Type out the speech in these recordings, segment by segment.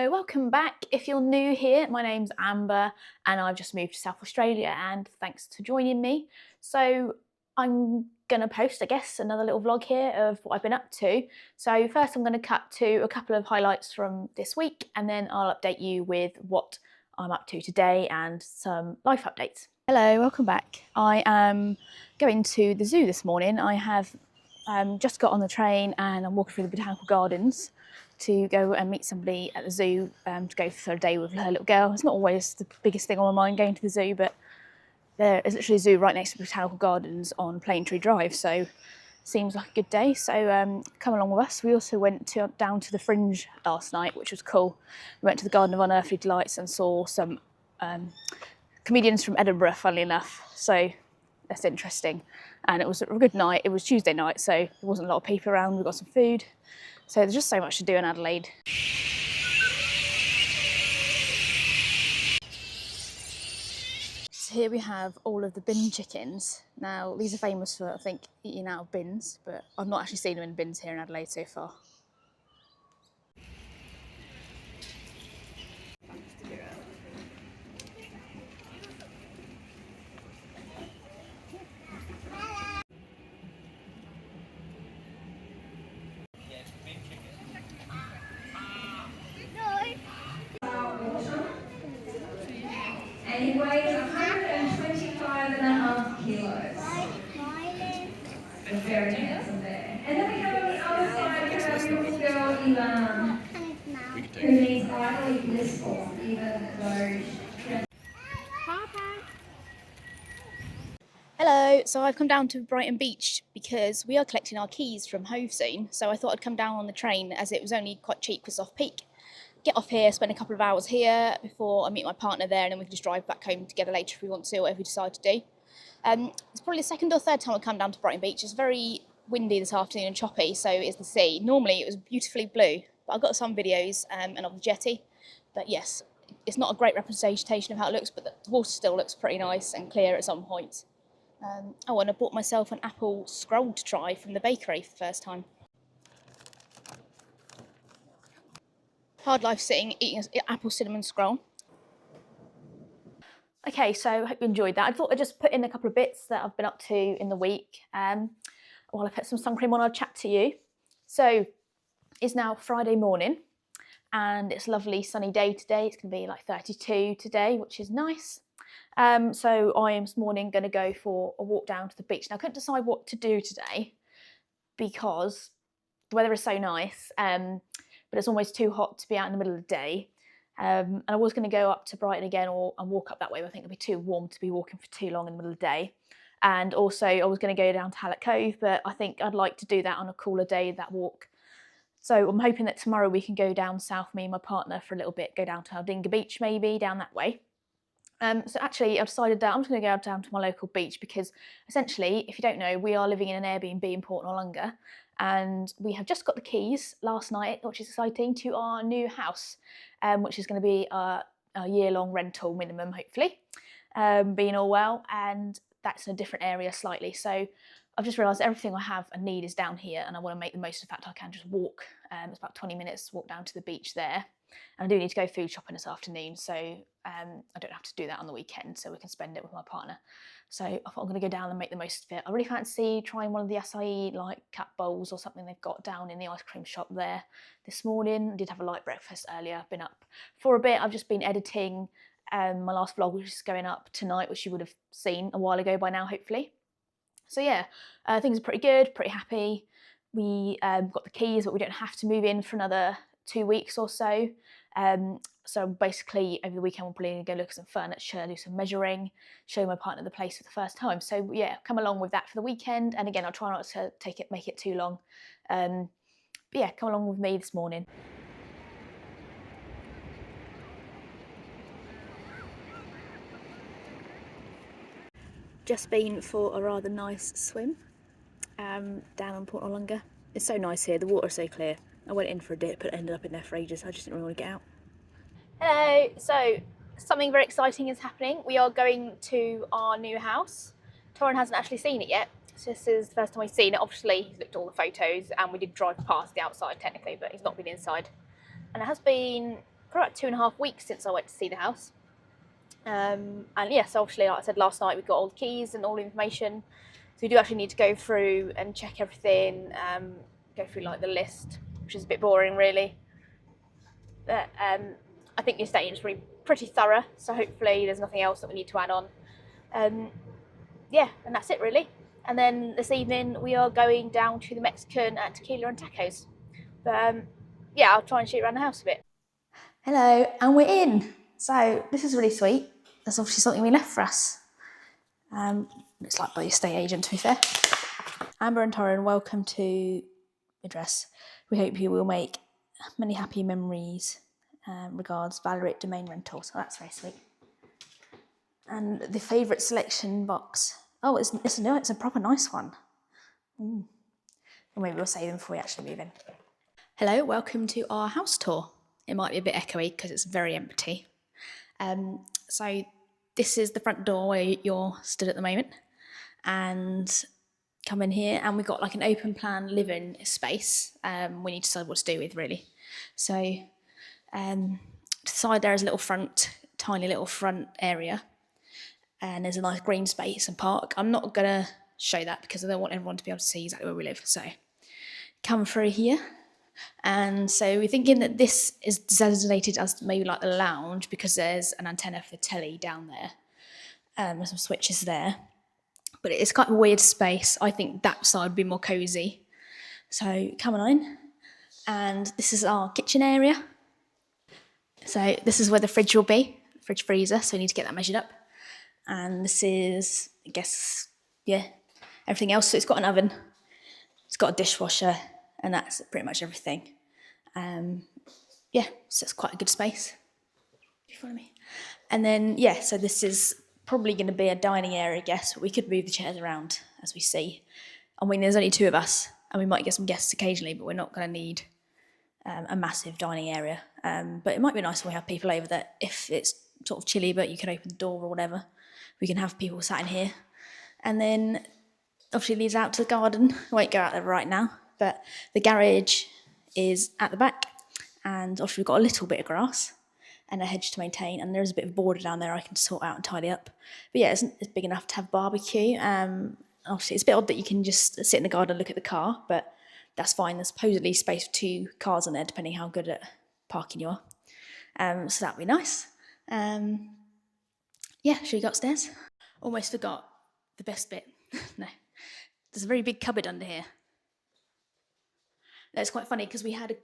So welcome back. If you're new here, my name's Amber and I've just moved to South Australia, and thanks for joining me. So I'm gonna post, I guess, another little vlog here of what I've been up to. So first I'm gonna cut to a couple of highlights from this week, and then I'll update you with what I'm up to today and some life updates. Hello, welcome back. I am going to the zoo this morning. I have just got on the train and I'm walking through the Botanical Gardens to go and meet somebody at the zoo to go for a day with her little girl. It's not always the biggest thing on my mind going to the zoo, but there is literally a zoo right next to the Botanical Gardens on Plane Tree Drive, so seems like a good day. So come along with us. We also went down to the Fringe last night, which was cool. We went to the Garden of Unearthly Delights and saw some comedians from Edinburgh, funnily enough, so that's interesting. And it was a good night. It was Tuesday night, so there wasn't a lot of people around. We got some food. So there's just so much to do in Adelaide. So here we have all of the bin chickens. Now, these are famous for, I think, eating out of bins, but I've not actually seen them in bins here in Adelaide so far. And he weighs 125.5 kilos. A very handsome bear. And then we have on the other side, we have our beautiful girl, Elan, who needs idly blissful, even though Hello, so I've come down to Brighton Beach because we are collecting our keys from Hove soon, so I thought I'd come down on the train as it was only quite cheap because off peak. Get off here, spend a couple of hours here before I meet my partner there, and then we can just drive back home together later if we want to, or whatever we decide to do. It's probably the second or third time I've come down to Brighton Beach. It's very windy this afternoon and choppy, so is the sea. Normally it was beautifully blue, but I've got some videos and of the jetty. But yes, it's not a great representation of how it looks, but the water still looks pretty nice and clear at some point. Oh, and I bought myself an apple scroll to try from the bakery for the first time. Hard life sitting, eating an apple cinnamon scroll. Okay, so I hope you enjoyed that. I thought I'd just put in a couple of bits that I've been up to in the week while I put some sun cream on. I'll chat to you. So it's now Friday morning and it's a lovely sunny day today. It's going to be like 32 today, which is nice. So I am this morning going to go for a walk down to the beach. Now I couldn't decide what to do today because the weather is so nice, but it's almost too hot to be out in the middle of the day. And I was going to go up to Brighton again and walk up that way, but I think it'd be too warm to be walking for too long in the middle of the day. And also I was going to go down to Hallett Cove, but I think I'd like to do that on a cooler day, that walk. So I'm hoping that tomorrow we can go down south, me and my partner, for a little bit, go down to Noarlunga Beach maybe, down that way. So actually I've decided that I'm just going to go down to my local beach because essentially, if you don't know, we are living in an Airbnb in Port Noarlunga, and we have just got the keys last night, which is exciting, to our new house, which is going to be a year-long rental minimum, hopefully, being all well, and that's in a different area slightly. So I've just realised everything I have and need is down here, and I want to make the most of the fact I can just walk. It's about 20 minutes to walk down to the beach there. And I do need to go food shopping this afternoon, so I don't have to do that on the weekend, so we can spend it with my partner. So I thought I'm going to go down and make the most of it. I really fancy trying one of the acai like cat bowls or something they've got down in the ice cream shop there this morning. I did have a light breakfast earlier. I've been up for a bit. I've just been editing my last vlog, which is going up tonight, which you would have seen a while ago by now, hopefully. So yeah, things are pretty good, pretty happy. We got the keys, but we don't have to move in for another 2 weeks or so. So basically over the weekend we're probably going to go look at some furniture, do some measuring, show my partner the place for the first time. So yeah, come along with that for the weekend. And again, I'll try not to make it too long. But yeah, come along with me this morning. Just been for a rather nice swim down on Port Noarlunga. It's so nice here, the water's so clear. I went in for a dip but ended up in there for ages. I just didn't really want to get out. Hello, so something very exciting is happening. We are going to our new house. Torrin hasn't actually seen it yet. So this is the first time we've seen it. Obviously he's looked at all the photos and we did drive past the outside technically, but he's not been inside. And it has been probably about 2.5 weeks since I went to see the house. And yes, obviously, like I said last night, we've got all the keys and all the information. So we do actually need to go through and check everything, go through like the list, which is a bit boring really. But I think the estate agent's pretty thorough, so hopefully there's nothing else that we need to add on. Yeah, and that's it really. And then this evening we are going down to the Mexican at Tequila and Tacos. But yeah, I'll try and shoot around the house a bit. Hello, and we're in. So this is really sweet. That's obviously something we left for us. It's like by the estate agent, to be fair. Amber and Torrin, welcome to address. We hope you will make many happy memories. Regards, Valerie Domain Rental. So that's very sweet. And the favourite selection box. Oh, it's a proper nice one. Or maybe we'll save them before we actually move in. Hello, welcome to our house tour. It might be a bit echoey because it's very empty. So this is the front door where you're stood at the moment, and come in here and we've got like an open plan living space. We need to decide what to do with really. So to the side there is a little tiny little front area, and there's a nice green space and park. I'm not gonna show that because I don't want everyone to be able to see exactly where we live. So come through here. And so we're thinking that this is designated as maybe like the lounge because there's an antenna for the telly down there. There's some switches there. But it's kind of a weird space. I think that side would be more cosy. So come on in. And this is our kitchen area. So this is where the fridge will be, fridge freezer. So we need to get that measured up. And this is, I guess, yeah, everything else. So it's got an oven. It's got a dishwasher. And that's pretty much everything. Yeah, so it's quite a good space. If you follow me. And then, yeah, so this is probably going to be a dining area, I guess. But we could move the chairs around as we see. I mean, there's only 2 of us, and we might get some guests occasionally, but we're not going to need a massive dining area. But it might be nice when we have people over that if it's sort of chilly, but you can open the door or whatever, we can have people sat in here. And then, obviously, leads out to the garden. I won't go out there right now. But the garage is at the back, and obviously we've got a little bit of grass and a hedge to maintain, and there's a bit of border down there I can sort out and tidy up. But yeah, it's big enough to have barbecue. Obviously it's a bit odd that you can just sit in the garden and look at the car, but that's fine. There's supposedly space for 2 cars in there, depending how good at parking you are. So that'd be nice. Yeah, should we go upstairs? Almost forgot the best bit. No, there's a very big cupboard under here. It's quite funny because we had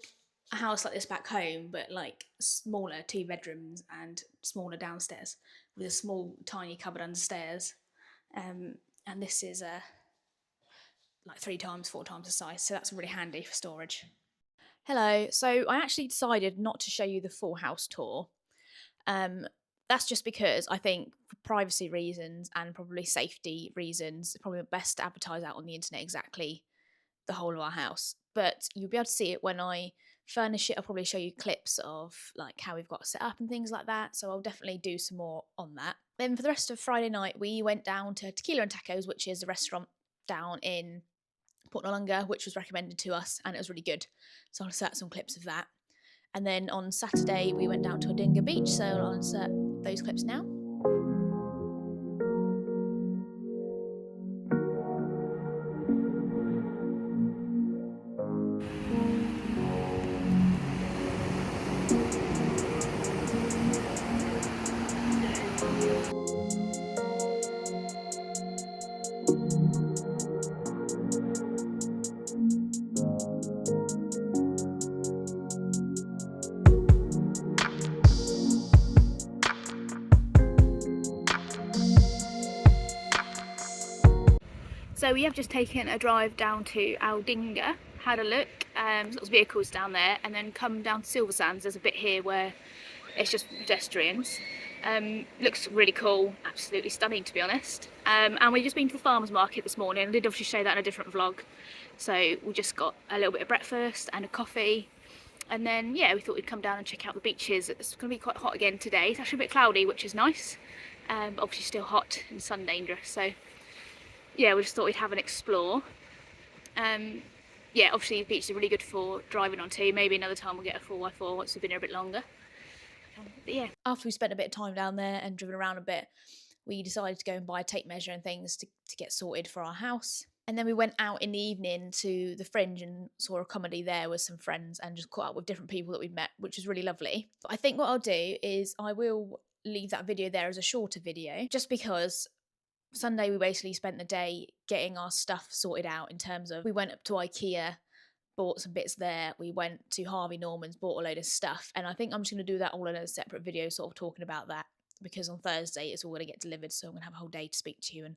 a house like this back home, but like smaller, 2 bedrooms and smaller downstairs with a small, tiny cupboard understairs. And this is like 3 times, 4 times the size, so that's really handy for storage. Hello. So I actually decided not to show you the full house tour. That's just because I think for privacy reasons and probably safety reasons, it's probably best to advertise out on the internet exactly the whole of our house. But you'll be able to see it when I furnish it. I'll probably show you clips of like how we've got it set up and things like that. So I'll definitely do some more on that. Then for the rest of Friday night, we went down to Tequila and Tacos, which is a restaurant down in Noarlunga, which was recommended to us, and it was really good. So I'll insert some clips of that. And then on Saturday, we went down to Brighton Beach, so I'll insert those clips now. So we have just taken a drive down to Aldinga, had a look, there's lots of vehicles down there, and then come down to Silver Sands. There's a bit here where it's just pedestrians. Looks really cool, absolutely stunning to be honest. And we've just been to the farmer's market this morning. I did obviously show that in a different vlog. So we just got a little bit of breakfast and a coffee. And then, yeah, we thought we'd come down and check out the beaches. It's going to be quite hot again today. It's actually a bit cloudy, which is nice. But obviously still hot and sun dangerous. So yeah, we just thought we'd have an explore. Yeah, obviously the beach is really good for driving onto. Maybe another time we'll get a 4x4 once we've been here a bit longer. But yeah, after we spent a bit of time down there and driven around a bit, we decided to go and buy a tape measure and things to get sorted for our house. And then we went out in the evening to the Fringe and saw a comedy there with some friends and just caught up with different people that we'd met, which was really lovely. But I think what I'll do is I will leave that video there as a shorter video, just because Sunday we basically spent the day getting our stuff sorted out, in terms of we went up to IKEA, bought some bits there, we went to Harvey Norman's, bought a load of stuff, and I think I'm just going to do that all in a separate video sort of talking about that, because on Thursday it's all going to get delivered, so I'm going to have a whole day to speak to you and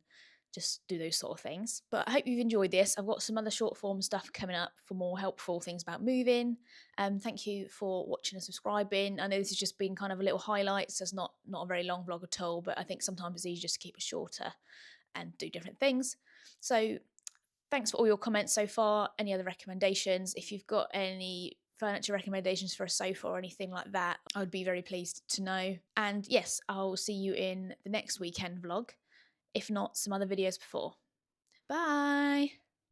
just do those sort of things. But I hope you've enjoyed this. I've got some other short form stuff coming up for more helpful things about moving. Thank you for watching and subscribing. I know this has just been kind of a little highlight, so it's not a very long vlog at all, but I think sometimes it's easier just to keep it shorter and do different things. So thanks for all your comments so far. Any other recommendations? If you've got any furniture recommendations for a sofa or anything like that, I would be very pleased to know. And yes, I'll see you in the next weekend vlog, if not some other videos before. Bye!